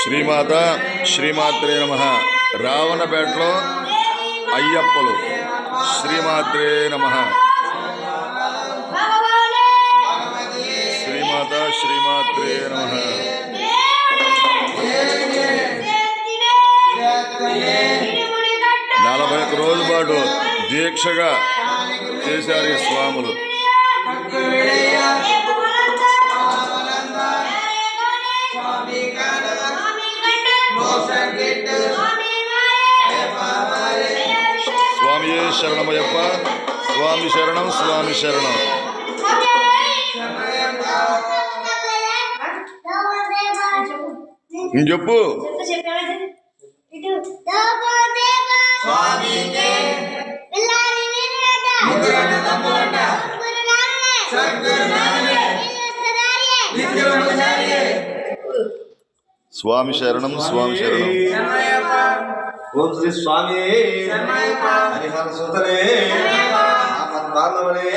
శ్రీమాత శ్రీమాత్రే నమః. రావణపేటలో అయ్యప్పలు. శ్రీమాత్రే నమః. శ్రీమాత శ్రీమాత్రే నమః. 41 రోజుల పాటు దీక్షగా చేశారు ఈ స్వాములు. స్వామి శరణమయ్యప్ప. స్వామి శరణం. స్వామి శరణం. చెప్పు. స్వామి శరణం. స్వామి శరణం. ఓం శ్రీ స్వామి హరిహర సుతనే బాంధవనే